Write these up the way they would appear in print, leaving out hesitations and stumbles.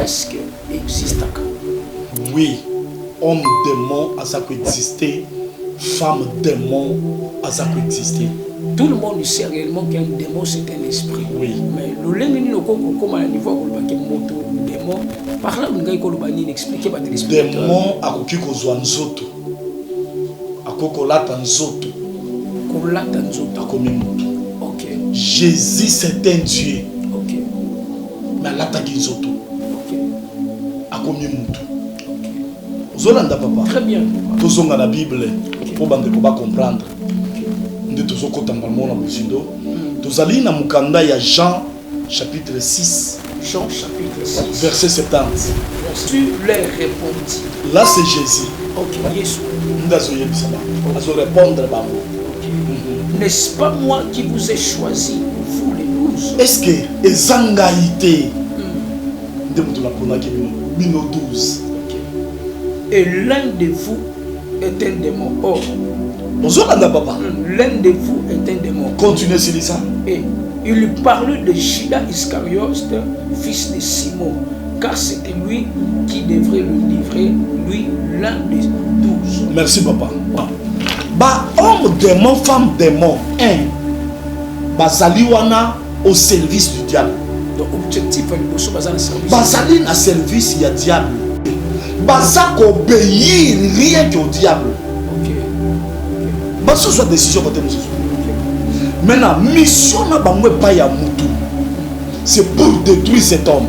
est-ce que existe? Oui, homme démon a ça exister, femme démon a ça exister. Tout le monde sait réellement qu'un démon c'est un esprit. Oui. Mais le lengeni no kongo comme à niveau ko ba ke moto démon par là on ngai ko ba ni expliquer ba téléspectateur. Démon akoki kozwa nzoto. Akoko lata nzoto. Ko lata nzoto akomi moto. OK. Jésus c'est un Dieu. OK. Mais lata ki nzoto. OK. Akomi moto. OK. Zolanda papa. Très bien. Tozonga la Bible pour bande ko ba comprendre. Nde tozokota ngamo na buzindo. Tozali na mukanda ya Jean chapitre 6. Jean chapitre 6. Verset 70. Tu leur répondis. Là c'est Jésus. OK. Yesu. Ndazo yebisaba. Azo répondre bango. OK. N'est-ce pas moi qui vous ai choisi, vous les 12? Est-ce que ezangaïté nde mutu la ponaki bino 12. OK. Et l'un de vous est un démon. Oh. Ozolanda papa. L'un de vous est un démon. Continuez sur ça. Et il lui parlait de Judas Iscariote, fils de Simon, car c'était lui qui devrait le livrer, lui, l'un des 12. Merci papa. Ba homme démon, femme démon, bazali wana au service du diable. Donc objectif est le service. Bazali na service ya diable. Baza obéir rien qu'au diable. OK. Baso soit décision côté nous. Maintenant mission na bango pa ya mutu. C'est pour détruire cet homme.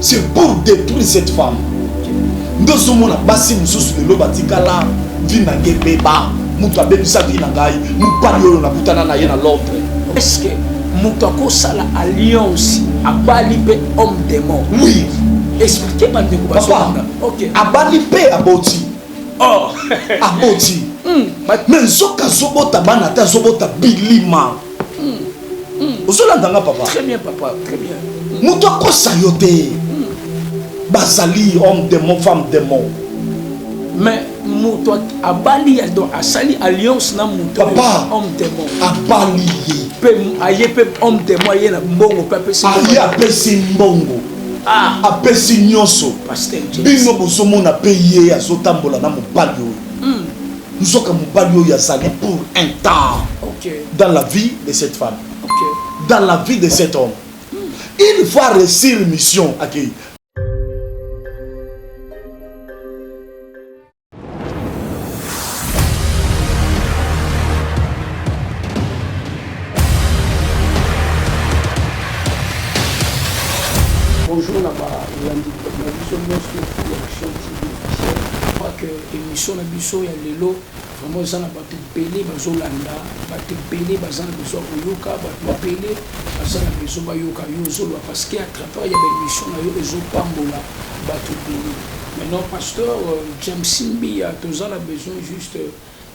C'est pour détruire cette femme. Ndo somona basi mususu lelo batikala vina gebeba mutu abebisa vina ngai mupali oyo nakutana na ye na l'autre. Est-ce que mutu akosala alliance abali pe homme démon? Oui. Expliquez-moi de quoi. Papa. OK. Abali pe aboti. Oh. Aboti. Mais nzoka zobota bana ta zobota bilima. Ozolanda papa. Très bien papa, très bien. Mutu akosa yo te. Basali homme démon, femme démon. Mais mutu abali ya do asali alliance na mutu papa homme démon. Abali pe aye pe homme démon ye na mbongo pe pe aye apesi mbongo. Ah, apesi nyonso. Pasteur James. Bino bozomona pe ye azotambola na mobali oyo. Nzoka mobali oyo azali pour un temps. OK. Dans la vie de cette femme. OK. Dans la vie de cet homme. Il va réussir une mission. Okay. Bonjour là-bas, je crois que l'émission de Bisso, il y a l'élo, vraiment, ça n'a pas été payé, bazolanda, pas été payé, bazan besoin de yoka, pas payé, bazan besoin de yoka, yozolo, parce qu'à travers il y a des missions, il y a des opambola, pas tout payé. Maintenant, pasteur James Simbi, il y a tous ans besoin juste,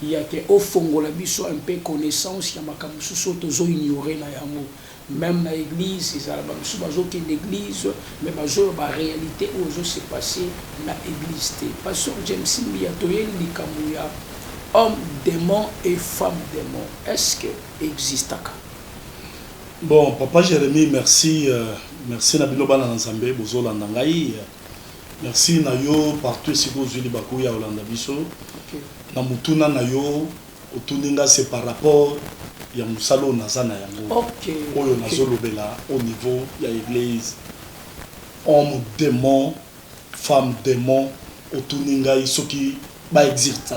il y a que au fond la Bisso un peu connaissance, il y a ma camusou, tous ignoré la yamo. Même dans l'église, ils ont qui l'église, mais la réalité où se passé dans l'église. Pasteur James Simbi a toyé l'ikamuya, homme démon et femme démon. Est-ce que existe ça? Bon, papa Jérémie, merci. Merci Nabino Bana Nzambe, Bozola Nangaï. Merci Nayo, partout ici que vous Bakuya Olanda Biso. Namutuna Nayo, Otuninga, c'est par rapport. Il y a Moussalo Nazana Yango. OK. Oyo Nazolobela au niveau de l'église. Homme démon, femme démon, Otuninga, ce qui va exister.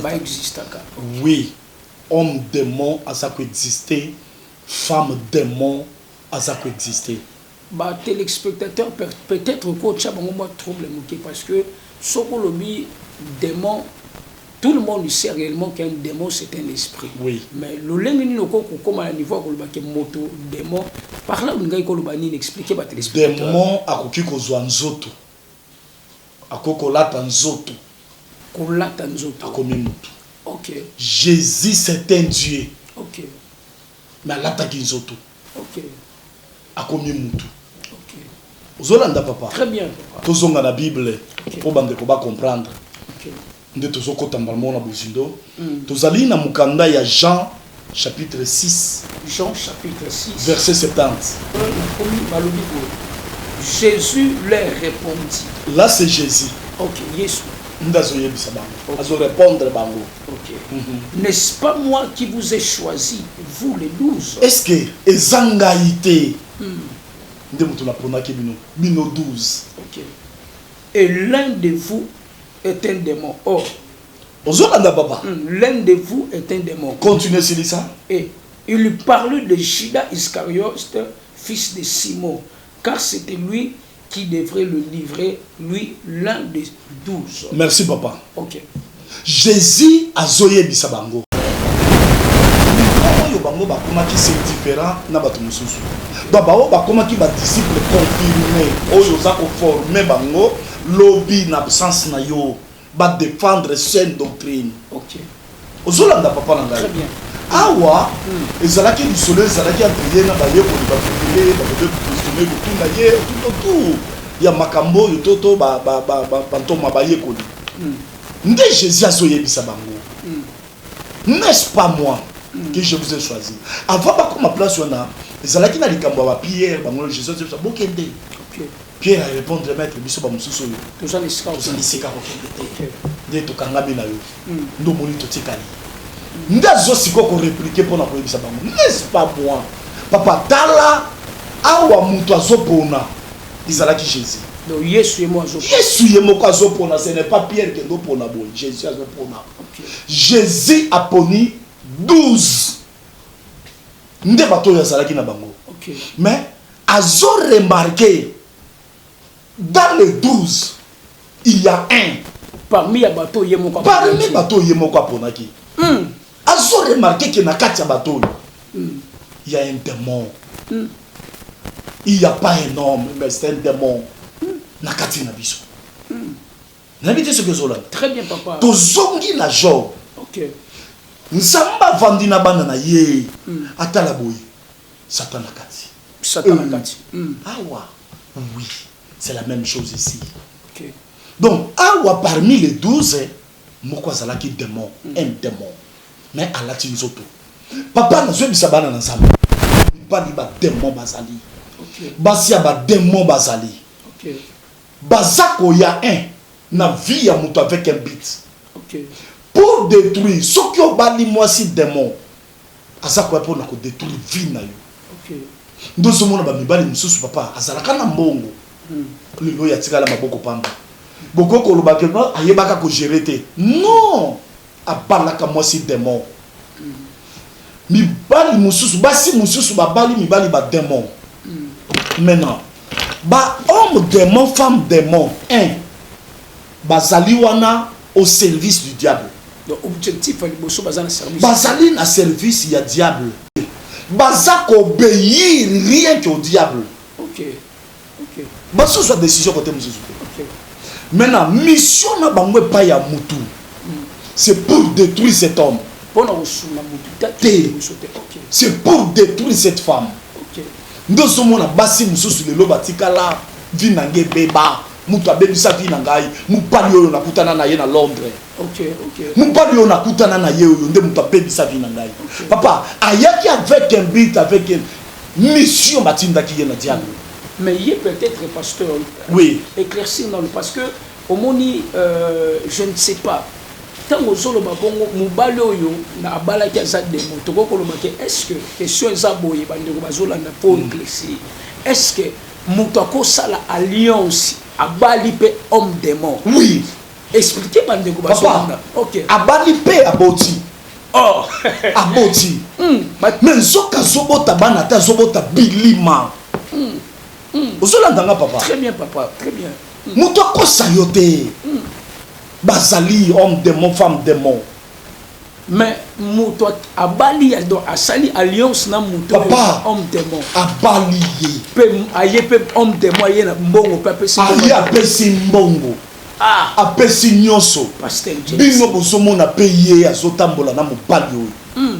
Oui. Homme démon a ça exister. Femme démon a ça exister. Bah, téléspectateurs, peut-être que tu as un trouble parce que ce qu'on lobby démon. Tout le monde sait réellement qu'un démon c'est un esprit. Oui. Mais le lengeni no koko comme à niveau ko ba ke moto démon par là on ngai ko ba ni expliquer ba téléspectateur. Démon akoki kozwa nzoto. Akoko lata nzoto. Ko lata nzoto. Akomi moto. OK. Jésus c'est un Dieu. OK. Mais lata ki nzoto. OK. Akomi moto. OK. Ozolanda papa. Très bien papa. Tozonga la Bible pour bande ko ba comprendre. OK. Nde tozokota mbalmo na buzindo. Tozali na mukanda ya Jean chapitre 6. Jean chapitre 6. Verset 70. Jésus leur répondit. Là, c'est Jésus. Ok, Jésus. Okay. Répondre bango. Ok. N'est-ce pas moi qui vous ai choisi, vous les 12? Est-ce que ezangaïté bino 12. Ok. Et l'un de vous est un démon. Oh. L'un de vous est un démon. Continuez sur ça. Et il lui parlait de Judas Iscariote, fils de Simon, car c'était lui qui devrait le livrer, lui, l'un des 12. Merci, papa. Ok. Jésus a zoé bisabango. Qui c'est différent na bato mususu. Donc comment qui va disciple confirmé, oyo za ko former bango lobby na absence na yo, ba défendre saine doctrine. Ok. Ozolanda papa na ngai. Très bien. Awa ezalaki lisolo ezalaki atelier na baye ko ba publier ba de costumer ko tuna ye tout ya makambo yo toto ba ntoma baye ko. Nde Jésus a zoé bisabango. N'est-ce pas moi que je vous ai choisi? Avant pas comme ma place on a ezalaki na likambo ba Pierre bango Jésus a bokende. Ok. Pierre a répondu maître biso ba mususu yo. Tous les scouts. Tous les sika bokende. De to kangami na yo. Ndo moni to tikali. Ndazo siko ko répliquer pour na ko bisa bango. N'est-ce pas moi? Papa tala awa muto azopona. Ezalaki Jésus. Donc Yesu et moi azopona. Yesu et moi azopona, ce n'est pas Pierre qui ndopona bon. Jésus azopona. Ok. Jésus a poni 12. Nde bato ya zalaki na bango. Ok. Mais azo remarqué dans les 12 il y a un parmi les bateaux yemoko. Parmi les bateaux yemoko ponaki. Azo remarqué que na kati ya bateau il y a un démon. Il n'y a pas un homme mais c'est un démon. Na kati na biso. N'habitez ce que zola. Très bien papa. To zongi na Job. Ok. Nzamba vandi na bana na ye atala boy Satan nakati. Satan nakati. Awa. Oui, c'est la même chose ici. Ok. Donc awa parmi les 12 moko azalaki démon, un démon. Mais alati nzoto. Papa na zwe bisabana na nzamba. Ba di ba démon bazali. Ok. Basia ba démon bazali. Ok. Bazako ya un na vie ya muto avec un but. Ok. Pour détruire ce qui ont bali moi si démon asa quoi pour na ko détruire vie na yo. Ok. Ndo so mona ba mibali mususu papa azalaka na mbongo lelo ya tikala maboko pamba boko ko lobaka no ayebaka ko gérer te non abalaka moi si démon mibali mususu basi mususu ba bali mibali ba démon maintenant ba homme démon femme démon un bazali wana au service du diable. Donc objectif liboso bazana service. Bazali na service ya diable. Bazako obéir rien qu'au diable. OK. OK. Baso soit décision côté mususu. OK. Maintenant mission na bango pa ya mutu. C'est pour détruire cet homme. C'est pour détruire cette femme. OK. Ndo somo na basi mususu lelo batikala vinange beba. Mutu abebisa vi na ngai mupali oyo nakutana na ye na Londres. OK, OK. Mupali oyo nakutana na ye oyo nde mutu abebisa vi na ngai. Papa, ayaki avec un but, avec une mission batinda ki ye na diable. Mais il est peut-être pasteur. Oui. Éclaircir dans le parce que au moni je ne sais pas. Tant aux autres babongo mubali oyo na abala ki za demo toko koloba ke est-ce que question za boye bande ko bazolanda pour éclaircir. Est-ce que mutako sala alliance abali pe homme démon? Oui. Expliquez bande ko bazolanda. OK. Abali pe aboti. Oh, aboti. Mais zoka zobota bana ta zobota bilima. Ozolanda nga papa. Très bien papa, très bien. Mutako sayote. Bazali homme démon femme démon. Mais muto abali a sali alliance na muto homme démon. Abali pe aye pe homme démon ye na mbongo pe pesi mbongo. Aye apesi mbongo. Ah, apesi nyonso. Pasteur James. Bino bosomo na paye azotambola na mobali oyo.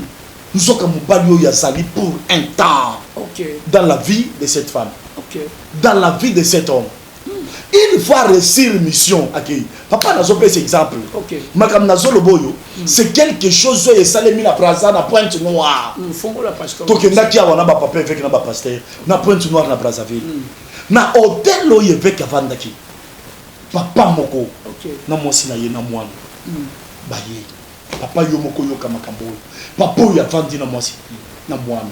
Nzoka mobali oyo azali pour un temps. OK. Dans la vie de cette femme. OK. Dans la vie de cet homme. Il faut réussir une mission. Okay. Papa n'a pas cet exemple. OK. Makam nazolo boyo, c'est quelque chose où il s'est mis la braza na pointe noire. Fongo la pasteur. To kenda ki awana ba papa avec na ba pasteur, na pointe noire na Brazzaville. na hôtel oyo évêque avandaki papa moko na mwasi na ye na mwana baye papa yo moko yoka makambo oyo papa oyo avandi na mwasi na mwana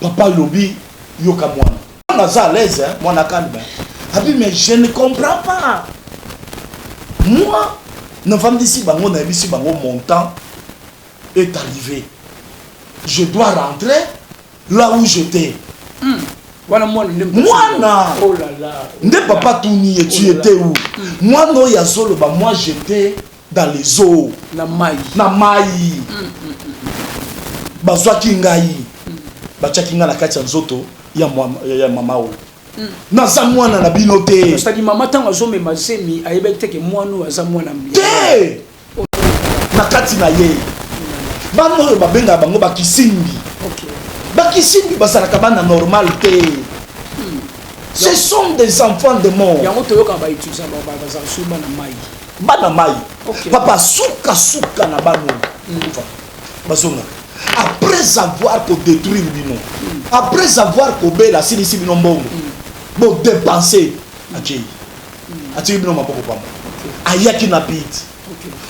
papa lobi yoka mwana naza à l'aise mwana kanda abi mais je ne comprends pas moi na vandi si bango na bisi bango mon temps est arrivé je dois rentrer là où j'étais. Voilà moi oh là là. Nde papa Touni et tu étais où? Moi non ya solo ba moi j'étais dans les eaux. Na mai. Bazwa kingai. Bacha kinga na kati ya nzoto ya mama o. Na za mwana na binote. C'est-à-dire maman tanga zo me mazemi ayebete ke mwana aza mwana mbi. Te. Na kati na ye. Bano babenga bango bakisimbi. Bakisimbi basalaka bana normal te. Ce sont des enfants de mort. Yango toyoka ba étudiant ba bazala suba na mai. Bana mai. Papa suka na bano. Bazonga. Après avoir ko détruire bino. Après avoir ko bela sinisi bino mbongo. Bo dépenser. Ati bino mapoko pamo. Ayaki na pit.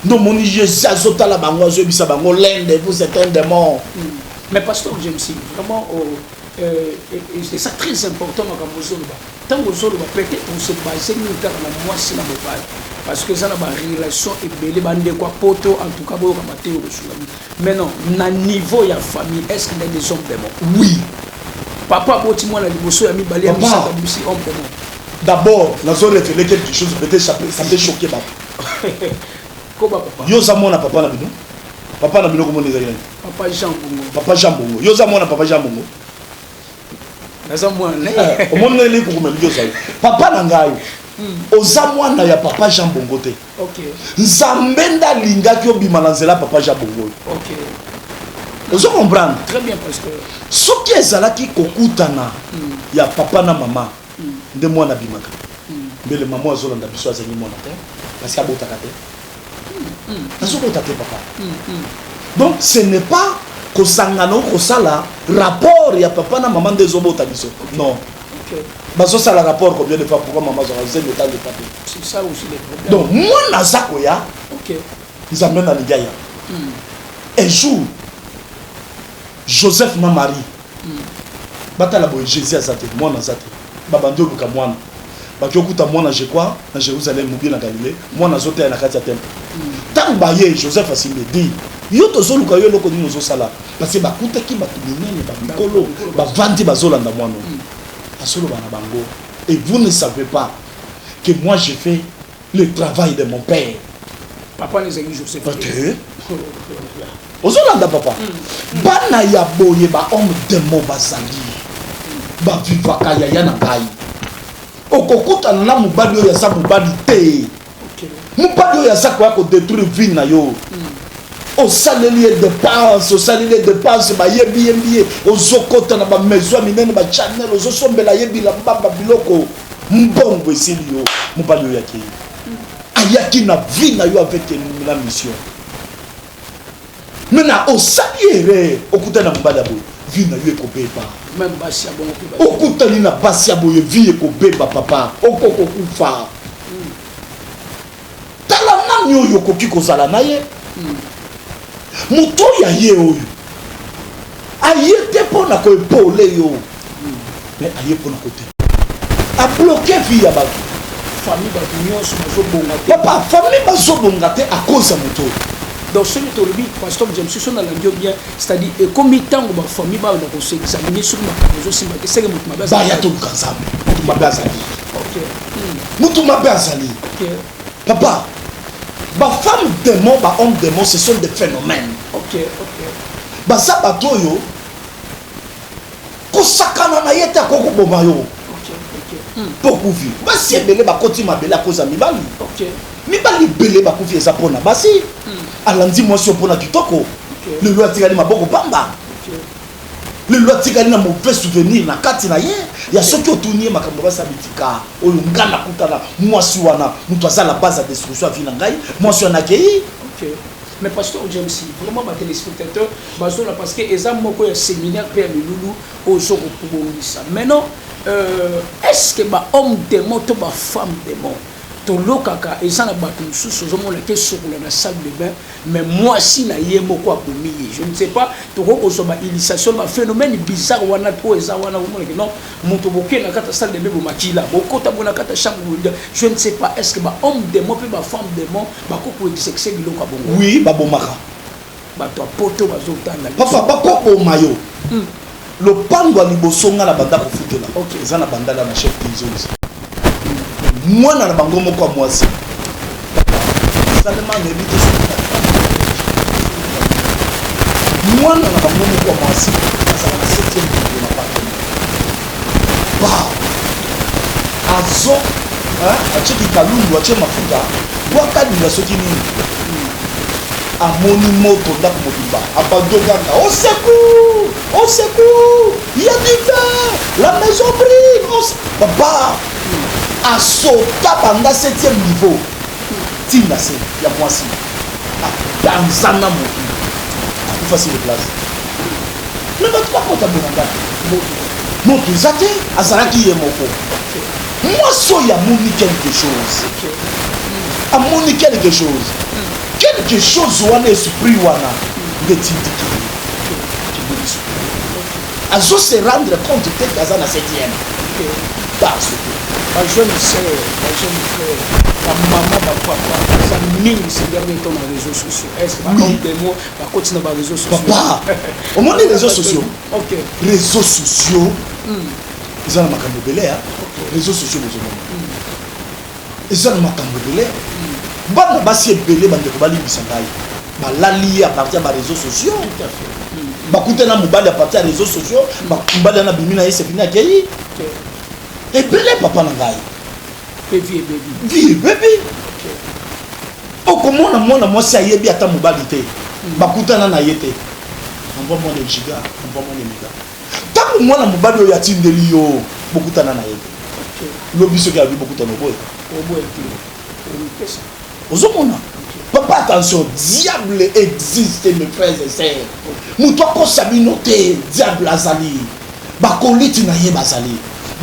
Non mon Jésus azotala bango azobisa bango l'ende vous êtes un démon. Mais pasteur James, vraiment, c'est ça très important dans le Zoloba. Tant que Zoloba, peut-être on se base sur la moitié de la mobile. Parce que ça a une relation et belé bande quoi poto en tout cas pour amater au Zoloba. Mais non, na niveau ya famille, est-ce qu'il y a des hommes démons? Oui. Papa boti moi na liboso ya mi balé ya misaka bisi homme démon. D'abord, nous avons révélé quelque chose peut-être ça peut choquer papa. Comment papa? Yo za mona papa na bino. Papa na bino comment les alliés? Papa Jean Bongo. Papa Jean Bongo. Yo za mona papa Jean Bongo. Naza mwana. Au monde les ko même yo za. Papa na ngai. Oza mwana ya papa Jean Bongo te. OK. Nzambenda linga ki obima na nzela papa Jean Bongo. OK. Vous comprenez? Très bien parce que ce qui est zalaki kokutana ya papa na mama nde mwana bimaka. Mbele maman azolanda biso azangi mwana te parce que abotaka te. Papa. Donc ce n'est pas que sangano ko sala rapport ya papa na maman des obota biso. Non. OK. Bazo sala rapport combien de fois pourquoi maman a zéro temps de papier. C'est ça aussi les problèmes. Donc moi na zakoya. OK. Ils amènent à l'igaya. Un jour Joseph na Marie. Batala boy Jésus azate moi na zate. Babando luka mwana. Bakiokuta mwana je crois na Jérusalem ou bien na Galilée, mwana zote na kati ya temple. Tant baye Joseph asimbe di yo tozoluka yo loko ni sala parce que bakutaki batu minene ba mikolo ba vandi bazolanda mwana. Asolo bana bango et vous ne savez pas que moi j'ai fait le travail de mon père. Papa les amis Joseph. OK. Ozolanda papa. Bana ya boye ba homme démon bazali. Ba vivaka ya na ngai. Okokuta na mubali oyo ya mubali te. Mubali oyo ya kwa ko détruire vie na yo. Au salarié de dépenses, au salarié de dépenses ba yebi ozokota na ba maison minene ba channel ozosombela yebi la baba biloko mbongo esili yo mubali oyo yake. Ayaki na vie na yo avec la mission. Maintenant au salarié okuta na mubali abo vie na yo ekobeba. Même basi ya bongo kuba. Okutani na basi ya boye vie ekobeba papa. Okoko kufa. Tala nani oyo koki kozala na ye. Muto ya ye oyo. Aye te pona ko epole yo. Mais aye pona côté. A bloqué vie ya ba famille ba nyonso bazobonga te. Papa famille bazobonga te à cause ya muto. Donc celui qui le dit, pasteur James, si on a l'endieu bien, c'est-à-dire combien de temps ma famille va s'examiner sur ma maison, c'est que ma base. Bah, il y a tout le cas. Ma base. Ok. Ma base. Ok. Papa, ma femme démon, ma homme démon, ce sont des phénomènes. Ok, ok. Bah, ça, bah, toi, yo. Kosakana na yete koko bomayo. Ok, ok. Beaucoup vu. Bah, si belé, bah, continue ma belle à cause de mi bali. Ok. Mi bali belé, bah, koufi eza pona. Bah, si. Alandi moi si pona kitoko. Le loi tigani maboko pamba. Le loi tigani na mauvais souvenir na kati na ye. Ya soki otunie makambo ba sabitika. Oyo ngana kutana moi si wana mutu aza la base de destruction afina ngai. Moi si wana kei. OK. Mais pasteur James, vraiment, ma téléspectateur, parce que les hommes ont un séminaire Père Loulou aux jours pour ça. Maintenant, est-ce que ma homme démon ou ma femme démon? Ton lokaka et ça n'a pas tout sous la sur la salle de bain, mais moi si na yemo quoi pour je ne sais pas, tu vois ma initiation, ma phénomène bizarre wana to eza wana non mon toboké na kata salle de bain pour makila bokota bona kata chambre je ne sais pas est-ce que ma homme démon puis ma femme démon ba ko pour exercer biloko bongo oui ba bomaka ba to poto ba zotanda papa o mayo le pango liboso nga la banda ko futela OK eza na banda la na chef des moi na bango moko mwasi seulement ne vite moi na bango moko mwasi ça na 7e niveau na pas bah azo acheki kalungu ache mafuta waka ni soki nini amoni moto ndako mobimba abandoganga au secours il y a du feu la maison brûle papa à sauta pendant 7e niveau tina se ya mwasi dans un amour à facile de place mais votre papa ta bonanga moto zate azaraki ye moko moi so ya moni quelque chose wana esprit wana ngetindiki azo se rendre compte que kaza na 7e parce que jeune sœur, jeune frère, la maman, la papa, ça mine, c'est bien dans les réseaux sociaux. Est-ce que par contre des mots, par contre, dans les réseaux sociaux? Papa, au moins les réseaux sociaux. Ok. Réseaux sociaux. Ils ont ma cambobelé, hein. Réseaux sociaux, ils ont ma cambobelé. Bana basi belé, bande de bali bisangai. Balali à partir des réseaux sociaux. Tout à fait. Bakute na mobali à partir des réseaux sociaux. Mobali na bimina et c'est fini à Kéi. Et belé papa nangai. Vie baby. Oh comment moi si ayebi ata mobali te. Bakutana na yete. Envoie moi les giga, envoie moi les méga. Tant moi na mobali yo yatindeli yo, bakutana na yete. Lobi ce qui a vu beaucoup de boy. Ozomona. Papa attention, diable existe mes frères et sœurs. Moutoko sabi noté diable azali. Bakoliti na ye bazali.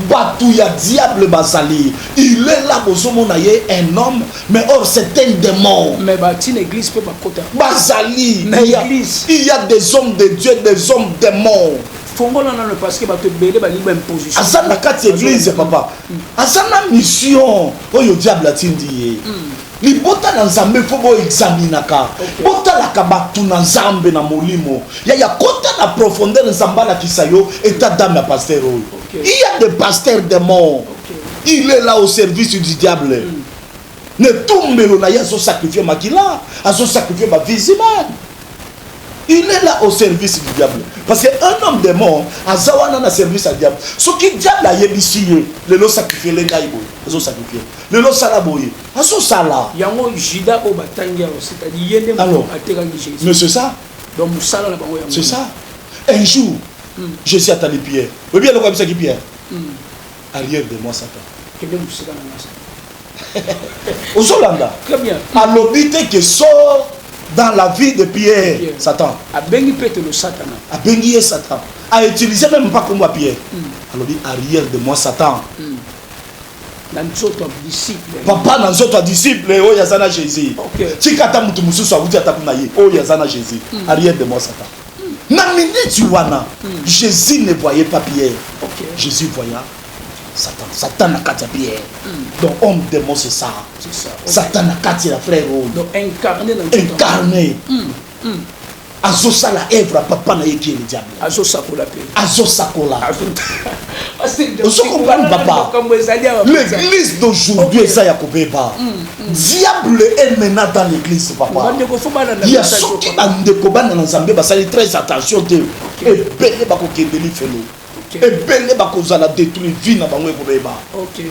Batouya diable bazali. Il est là pour un homme, mais or c'est un démon. Mais bâti l'église peut pas côté. Bazali. Il y a des hommes de Dieu, des hommes démons. Fongola na parce que ba te belé ba liba imposition. Azana kati église papa. Azana mission. Oyo diable atindi. Libota na nzambe faut bo examinaka. Bota la kabatu na nzambe na molimo. Ya kota na profondeur nzamba la kisayo état d'âme ya pasteur. Il y a des pasteurs démons. Il est là au service du diable. Ne tombez na ya so sacrifier makila, aso sacrifier ba visiman. Il est là au service du diable. Parce qu'un homme démon, azawana na service à diable. Ce qui diable a yebisi le lo sacrifier les gaïbo, aso sacrifier. Le lo salaboye, aso sala. Yango jida o batangia, c'est-à-dire yende mo aterangi Jésus. Mais c'est ça. Donc musala la bango yango. C'est ça. Un jour, Jésus a tali Pierre. Oui bien le comme ça qui Pierre. Arrière de moi Satan. Quel est musala na ça? Ozolanda. Très bien. À l'obité que sort dans la vie de Pierre, Satan. A bengi pète le Satan. A bengi Satan. A utilisé même pas comme Pierre. Alors dit arrière de moi Satan. Dans notre disciple. Papa dans notre disciple, oh yazana Jésus. Si kata mutu mususu a vuti atakuna ye, oh yazana Jésus. Arrière de moi Satan. Na minute wana, Jésus ne voyait pas Pierre. Jésus voyait Satan. Satan a katia Pierre. Donc homme démon c'est ça. C'est ça. Satan a katia la frère. Donc incarné dans incarné. Azo sala œuvre papa na yeki le diable. Azo sakola pe. Azo sakola. Azo comprendre papa. L'église d'aujourd'hui ça ya kobeba. Diable est maintenant dans l'église papa. Il y a ceux qui bandeko bana na Nzambe basali très attention te. Et belé bako kendeli felo. Et belé bako zala détruire vie na bango ekobeba.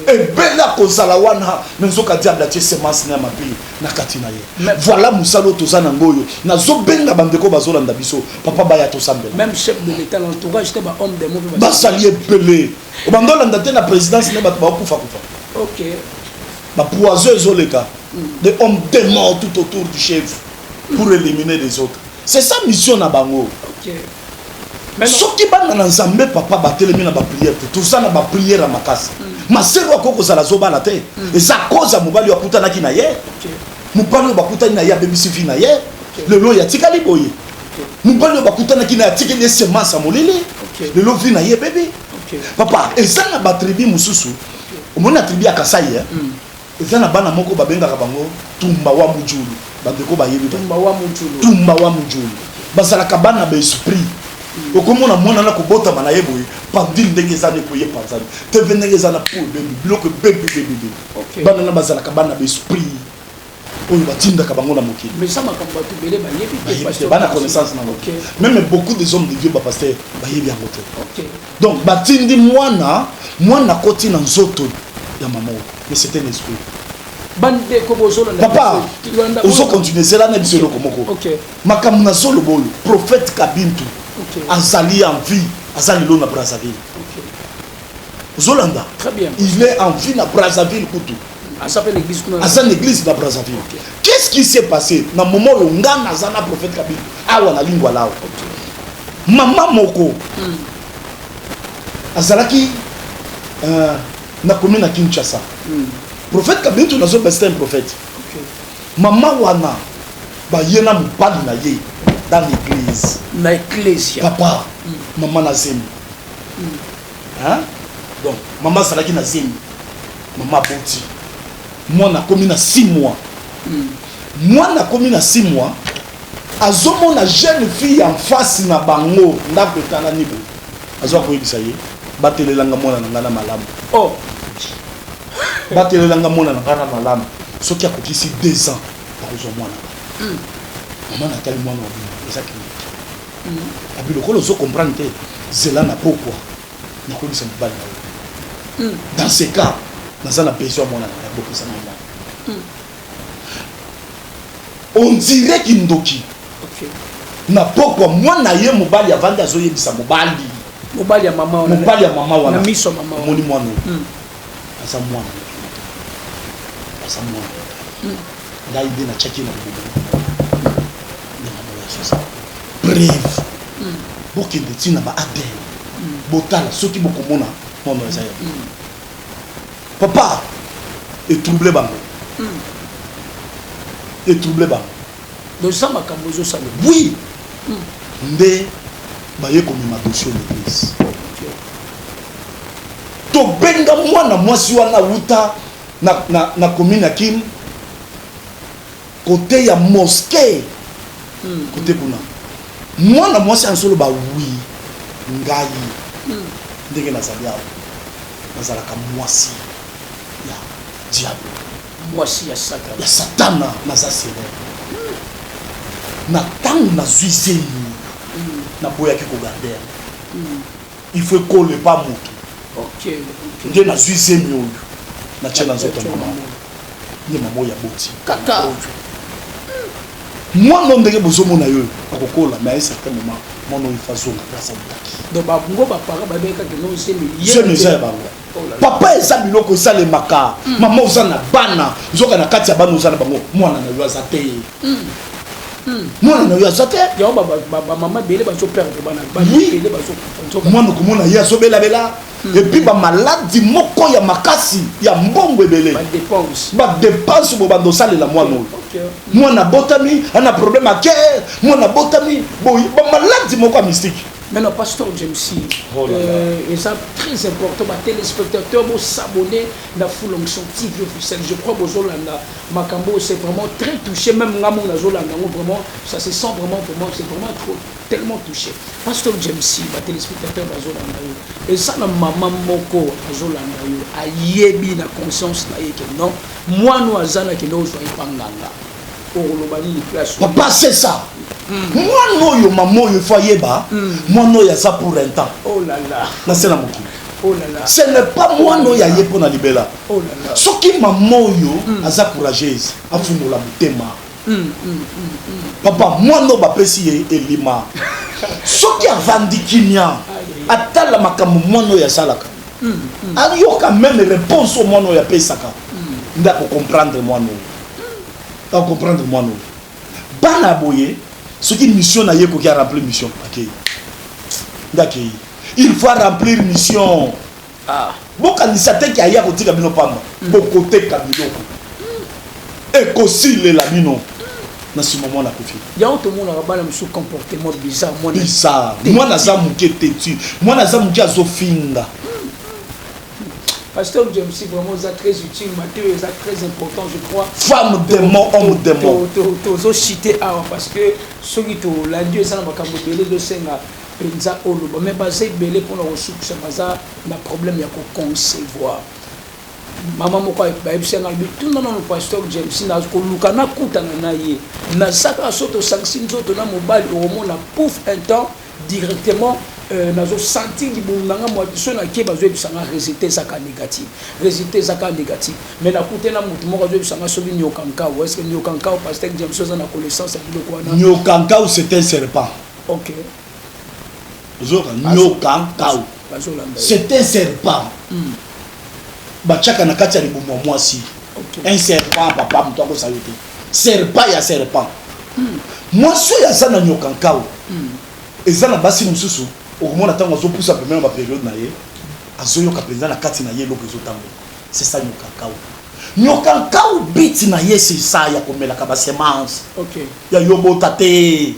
Et belé ko zala wana nzoka diable atie semence na mapi na katina ye. Voilà musalo tozana ngoyo. Na zo benga bandeko bazolanda biso. Papa baya to sambela. Même chef de l'état l'entourage était ba homme des mauvais. Basali belé. Obandolanda te na présidence ne ba kufa kufa. OK. Ba poiseux zoleka. Des hommes démons tout autour du chef. pour éliminer les autres. C'est ça mission na bango. OK. Soki bana na nzambe papa batelemi na ba prière tout ça na ba prière à makasi. Masero akoko za la zoba la te. Et ça cause à mobali akutana ki na ye. OK. Mobali bakutana na ya bebisi fi na ye. Le lo ya tikali boye. Mobali bakutana ki na ya tikali semence à molili. Le lo vi na ye bébé. Papa, et ça na ba tribu mususu. Omona tribu ya Kasai hein. Et ça na bana moko babenga bango tumba wa mujulu. Bandeko ba yebi tumba wa mujulu. Tumba wa mujulu. Bazala kabana ba esprit. Okomona mwana na kobota mana yeboye pandine ndenge zane koye panzani te venenge zana pour bébé bloque bébé bana na bazala kabana ba esprit oyo batinda ka bango na mokili mais ça makambo tu belé ba yebi pasteur bana connaissance na OK même beaucoup des hommes de Dieu ba pasteur ba yebi yango te OK donc batindi mwana koti na nzoto ya maman mais c'était un esprit bande ko bozolo na papa ozo continuer cela na biso lokomoko OK makambo na solo boyo prophète Kabintu Azali en vie, Azali l'eau na Brazzaville. Zolanda. Très bien. Il est en vie na Brazzaville Koutou. Azali l'église. Azali l'église na Brazzaville. Qu'est-ce qui s'est passé dans le moment où ngana zana prophète Kabintu awa na lingwa lao. Maman moko. Azalaki na commune na Kinshasa. Prophète Kabintu nazo beste un prophète. Maman wana ba yena mubali na ye. Dans l'église. Dans l'église. Papa, maman na zemi. Hein? Donc, maman salaki na zemi. Maman boti. Moi na komi na 6 mois. Moi na komi na 6 mois. Azomo na jeune fille en face na bango. Ndako tala nibo. Azo ko yebisa ye. Batelelanga mona na ngana malamu. Oh. Batelelanga mona na ngana malamu. Soki akokisi 2 ans. Bazo mwana. Maman a tellement envie. Exactement. Abi le kolo zo comprendre que cela n'a pas quoi. Na ko bisa mbali na. Dans ces cas, dans la besoin mona na beaucoup ça maman. On dirait qu'indoki. OK. Na pokwa mwana ye mobali avanda zo yebisa mobali. Mobali ya maman. Mobali ya maman wana. Na miso maman. Moni mwana. Asa mwana. Asa mwana. Là il est na chaki na bobo. Bref. Bokende tina ba adel. Botala soki bokomona mono ezaya. Papa est troublé bango. Est troublé bango. Donc ça makambo zo sala. Oui. Nde ba ye komima dossier l'église. To benga mwana mwasi wana wuta na commune ya Kim côté ya mosquée. Côté kuna. Mwana mwasi ansolo ba oui ngai ndenge na zabia nazala ka mwasi ya diable mwasi ya satana ya satana nazasele na tangu na zuizeni na boya ki ko garder il faut qu'on le pas mutu OK nde na zuizeni oyo na tshena nzoto mama ni mama ya boti kaka moi non ndenge bozomona yo akokola mais à un certain moment mon il faut zonga grâce à utaki donc bango ba para ba beka que non c'est yé papa eza biloko esale maka maman oza na bana zoka na kati ya bana oza na bango mwana na yo aza te mwana na yo aza te ya ba maman belé ba so perdre bana belé ba so mwana komona ye azobela bela et puis ba maladie moko ya makasi ya mbongo ebele ba dépense bo bando sale la mwana mwana botami ana problème à cœur mwana botami bo ba maladie moko mystique. Maintenant, pasteur James, et ça très important, les téléspectateurs vont s'abonner à la full onction TV officielle. Je crois que Zolanda Makambo c'est vraiment très touché, même Ramon Zolanda, vraiment, ça se sent vraiment pour moi, c'est vraiment trop, tellement touché. Pasteur James, les téléspectateurs de Zolanda, et ça, la maman Moko Zolanda, a yebi la conscience, non, moi, nous, Azana, qui nous soyons pas nganga. Papa, c'est ça. Moi, non, maman, il faut y ba. Moi, non, il y a ça pour un temps. Oh là là. Là, c'est la moquille. Oh là là. Ce n'est pas moi, non, il y a pour la libéla. Oh là là. Ce qui maman, yo, a ça courageuse. A fou la bouteille. Papa, moi, non, ba pesi et lima. Ce qui a vendu Kinya, a tal la makamu, moi, non, il y a ça là. A yo quand même réponse au moi, non, il y a payé ça. D'accord, comprendre moi, non. À comprendre moi, non. bana boye ce qui mission na ye ko ki remplir mission akei ndakei il faut remplir mission bokanisa te ki aya kotika bino pamba bokoteka biloko ekosilela bino na ce moment na kofi ya auto mona bana musu comportement bizarre moi naza muke tetu moi naza muke azofinga Pasteur James, vraiment, c'est très utile, Mathieu, c'est très important, je crois. Femme démon, homme démon. Tu as cité parce que ceux qui ont la Dieu, ça n'a pas belé de Senga, Penza Olo, mais pas c'est belé pour le ressources, c'est ça, le problème, il y a qu'à concevoir. Maman, moi, je tout non, Pasteur James, n'a pas Lukana Koutana, n'a pas soto sanction, na mobile, au moment, la pouf, un temps, directement. Nazo senti di bonanga moi so na ke bazwe bisanga résultat ça négatif mais na koute na mutu moko bazwe bisanga so bi nyokanka ou est-ce que nyokanka ou pasteur James so na connaissance à bilo quoi na nyokanka ou c'est un serpent OK zoka nyokanka c'est un serpent ba chaka na kati ya libumu mwasi un serpent papa mutu ko saluter serpent ya serpent moi so ya sana nyokanka ou ezana basi mususu okomona tango azopusa pemena ba période na ye azoyoka penza na kati na ye loko ezotambo c'est ça nyokankau biti na ye c'est ça ya komelaka ba semence ya yobota te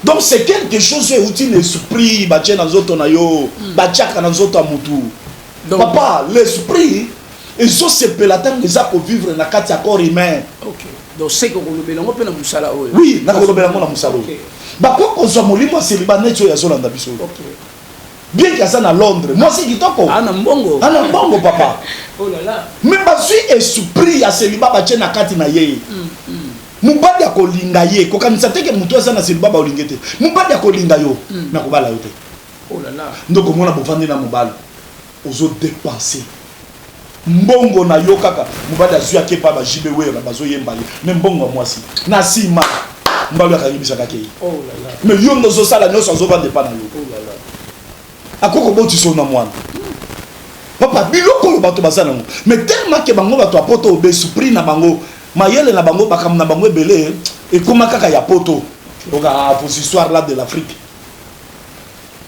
donc c'est quelque chose utile l'esprit ba tient na zoto na yo ba tchaka na zoto amutu papa l'esprit ezo sepela tango eza ko vivre na kati ya corps humain donc c'est que kolobela ngo pe na musala oyo oui na kolobela ngo na musala oyo bakoko zo molimo célibat neto ya zolanda biso bien que ça na Londres moi c'est kitoko ana mbongo papa oh là là mais bazui esprit ya célibat ba tchena kati na ye mubadi ya kolinga ye kokanisa te ke mutu asa na célibat ba olingete mubadi ya kolinga yo na kobala yo te oh là là ndoko mona bofandi na mobali ozo dépenser mbongo na yo kaka mubadi azui akepa ba jibe we na bazo yemba ye mais mbongo mwasi na sima mbalo ya kanyibisa kake oh là là mais yo ndozo sala nyoso azo vande pa na yo oh là là akoko boti so na mwana papa biloko yo bato basana ngo mais tellement que bango bato apoto obe esprit na bango mayele na bango bakam na bango ebele et comme kaka ya poto oka pour histoire là de l'Afrique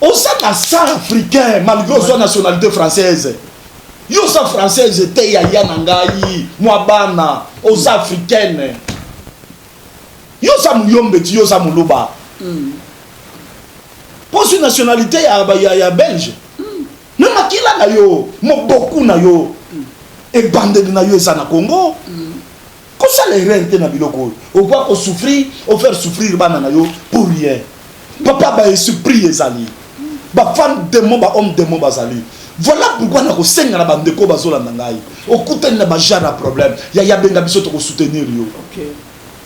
on sa na sang africain malgré sa nationalité française yo sa française te ya na ngai moi bana aux africaines yo sa muyombe ti yo sa muluba pour une nationalité ya belge même akila na yo moboku na yo et bande na yo eza na Congo ko ça les rente na biloko on va ko souffrir on faire souffrir bana na yo pour rien papa ba esprit ezali ba femme démon ba homme démon bazali voilà pourquoi na ko senga na bande ko bazolanda ngai okutani na ba genre problème ya benga biso to ko soutenir yo OK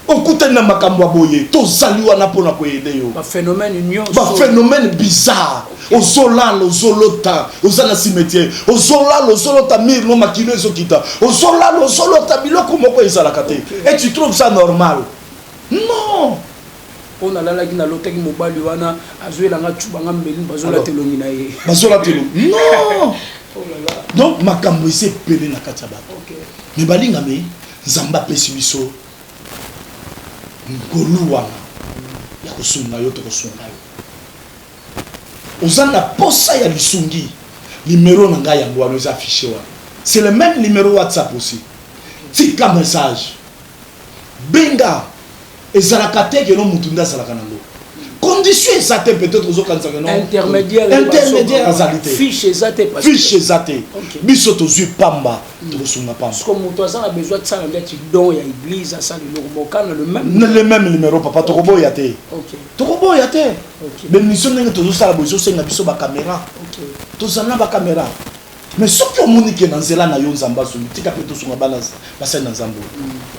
okutani na makambo aboye to zali wana pona ko aider yo ba phénomène bizarre ozolala ozolota ozana cimetière ozolala ozolota mir no makilo ezokita ozolala ozolota biloko moko ezalaka te et tu trouves ça normal non on a la qui na lotaki mobali wana azuela nga tubanga mbeli bazola telongi na ye bazola telongi non oh là là donc makambo ese pele na kati ya bato mais balinga me nzamba pesi biso ngolu wana ya kosunga yo to kosunga yo ozana posa ya lisungi numéro na ngai yango wana eza affiché wana c'est le même numéro WhatsApp aussi tika message benga ezalaka te ke no mutu nda azalaka nango condition ezate peut-être ozokanisa ke no intermédiaire azalité fiche ezate biso tozwi pamba tokosunga pamba parce que mutu azana besoin de ça na ndeti don ya église asa lobokana le même numéro papa tokoboya te tokoboya te mais mission ndenge tozosala boye zosenga biso bacaméra tozala ba caméra mais soki omoni ke na nzela na yo nzambe azongi tika mpe tosunga bana basali na nzambe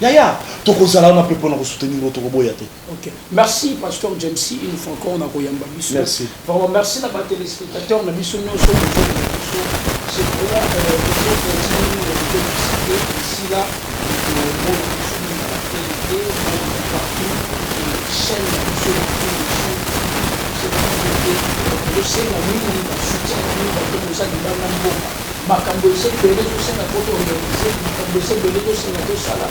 yaya tokozala wana mpe mpona kosoutenir o tokoboya te merci pasteur James une fois encore na koyamba biso vraiment merci na batelespectateur na biso nyonso c'est vraiment ici là chaîne na biso c'est la mingi na soutien na mingi bato mosali bana mboka makambo esebele tosenga po toorganize makambo esebele tosenga tosala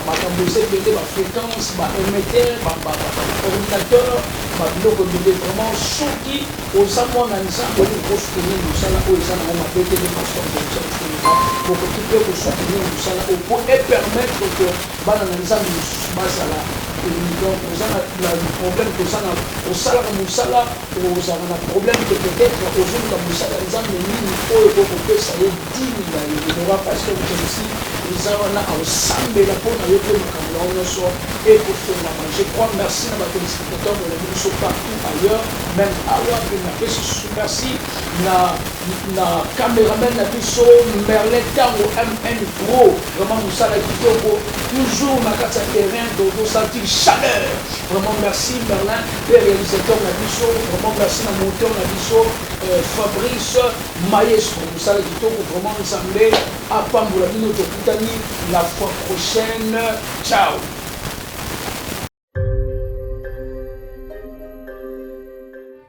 makambo esebele bafréquence baémetteur baordinateur babiloko ebele vraiment soki oza mwana nzambe olingi kosoutenir mosala oyo eza nango mabe te nde pasteur bokoki mpe kosoutenir mosala oyo po epermettre ke bana na nzambe mosusu bazala donc oza na problème kozala osalaka mosala ozala na problème ke peut-être ozoluka mosala ya nzambe nini oyo okopesa ye 10 000 eloba pasteur kelsi eza wana aosambela mpona yo mpe makambo na yo nyonso ekosongama. Je crois merci na batelespectateur molandi biso partout ailleurs même awa mpe napesi susu merci na cameraman na biso Merlin Tango MN Pro vraiment mosala kitoko toujours na kati ya terrain tozosentir chaleur vraiment merci Merlin mpe réalisateur na biso vraiment merci na monteur na biso Fabrice Maestro mosala kitoko vraiment nzambe apambola bino tokutani la fois prochaine ciao.